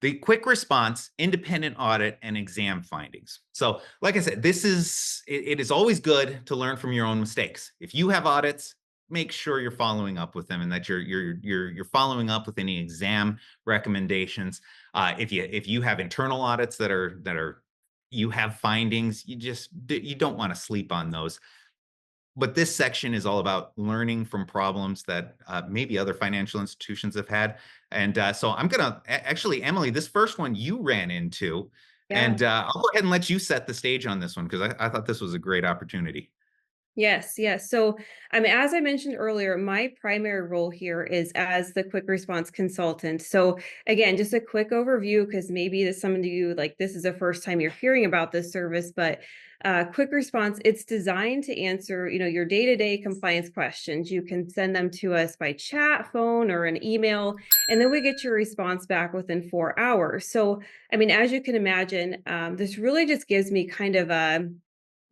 The quick response, independent audit, and exam findings. So, like I said, it is always good to learn from your own mistakes. If you have audits, make sure you're following up with them and that you're following up with any exam recommendations. If you have internal audits that are you have findings, you don't want to sleep on those. But this section is all about learning from problems that maybe other financial institutions have had. And so I'm going to actually, Emily, this first one you ran into, Yeah. and I'll go ahead and let you set the stage on this one because I thought this was a great opportunity. Yes, yes. So, I mean, as I mentioned earlier, my primary role here is as the quick response consultant. So, again, just a quick overview because maybe some of you like this is the first time you're hearing about this service, but quick response, it's designed to answer, your day-to-day compliance questions. You can send them to us by chat, phone, or an email, and then we get your response back within 4 hours. So, I mean, as you can imagine, this really just gives me kind of a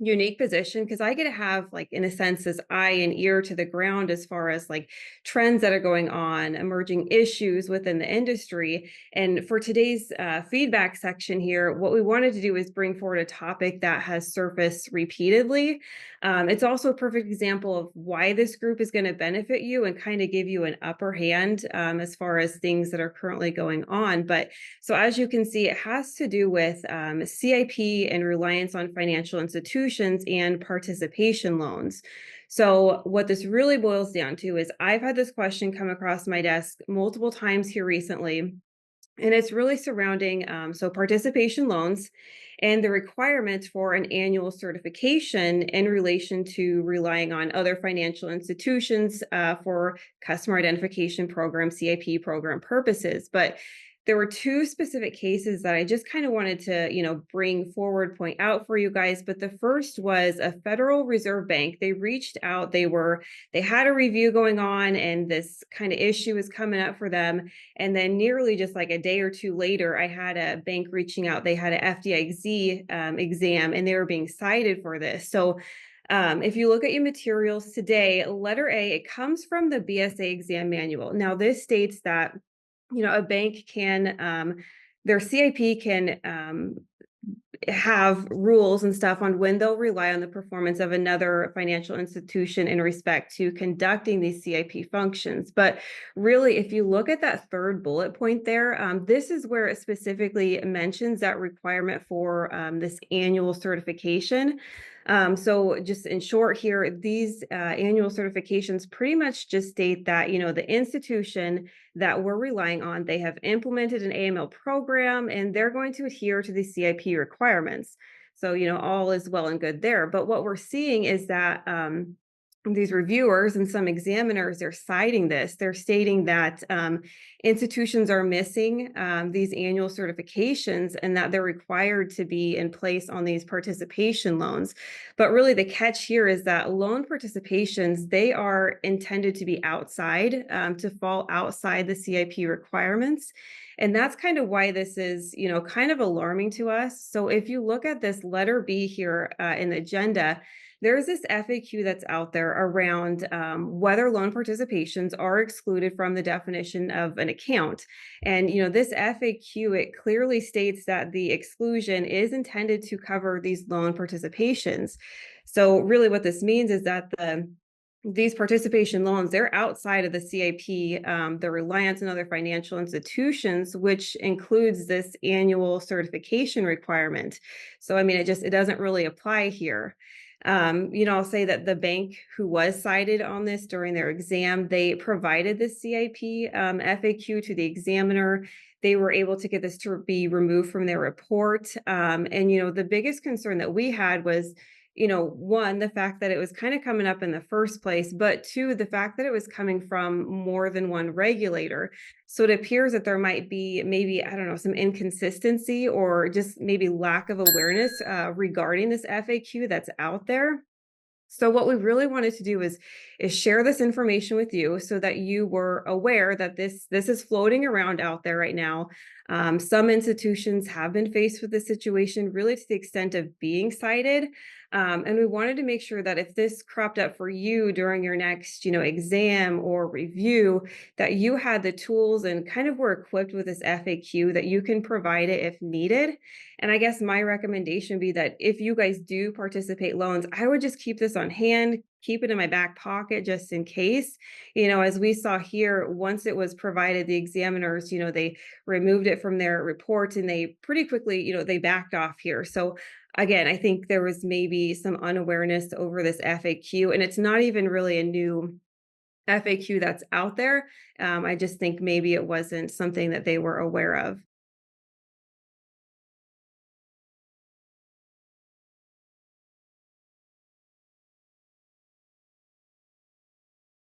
unique position because I get to have like in a sense this eye and ear to the ground as far as like trends that are going on, emerging issues within the industry. And for today's feedback section here, what we wanted to do is bring forward a topic that has surfaced repeatedly. It's also a perfect example of why this group is going to benefit you and kind of give you an upper hand as far as things that are currently going on. But so as you can see, it has to do with CIP and reliance on financial institutions and participation loans. So what this really boils down to is I've had this question come across my desk multiple times here recently, and it's really surrounding participation loans and the requirements for an annual certification in relation to relying on other financial institutions for customer identification program, CIP program purposes. But there were two specific cases that I just kind of wanted to, bring forward, point out for you guys. But the first was a Federal Reserve Bank. They reached out, they had a review going on, and this kind of issue is coming up for them. And then nearly just like a day or two later, I had a bank reaching out. They had an FDIC exam and they were being cited for this. So if you look at your materials today, letter A, it comes from the BSA exam manual. Now, this states that, a bank can, their CIP can have rules and stuff on when they'll rely on the performance of another financial institution in respect to conducting these CIP functions. But really, if you look at that third bullet point there, this is where it specifically mentions that requirement for this annual certification. So just in short here, these annual certifications pretty much just state that, the institution that we're relying on, they have implemented an AML program and they're going to adhere to the CIP requirements. So, all is well and good there. But what we're seeing is that these reviewers and some examiners, they're citing this. They're stating that institutions are missing these annual certifications and that they're required to be in place on these participation loans. But really, the catch here is that loan participations, they are intended to be outside, to fall outside the CIP requirements. And that's kind of why this is, kind of alarming to us. So if you look at this letter B here in the agenda, there's this FAQ that's out there around whether loan participations are excluded from the definition of an account. And, this FAQ, it clearly states that the exclusion is intended to cover these loan participations. So really what this means is that these participation loans, they're outside of the CIP, the reliance on other financial institutions, which includes this annual certification requirement. So, I mean, it doesn't really apply here. I'll say that the bank who was cited on this during their exam, they provided the CIP FAQ to the examiner. They were able to get this to be removed from their report. And the biggest concern that we had was, one, the fact that it was kind of coming up in the first place, but two, the fact that it was coming from more than one regulator. So it appears that there might be maybe, I don't know, some inconsistency or just maybe lack of awareness regarding this FAQ that's out there. So what we really wanted to do is share this information with you so that you were aware that this is floating around out there right now. Some institutions have been faced with this situation really to the extent of being cited. And we wanted to make sure that if this cropped up for you during your next, exam or review, that you had the tools and kind of were equipped with this FAQ that you can provide it if needed. And I guess my recommendation would be that if you guys do participate loans, I would just keep this on hand, keep it in my back pocket just in case. As we saw here, once it was provided, the examiners, they removed it from their report and they pretty quickly, they backed off here. So again, I think there was maybe some unawareness over this FAQ, and it's not even really a new FAQ that's out there. I just think maybe it wasn't something that they were aware of.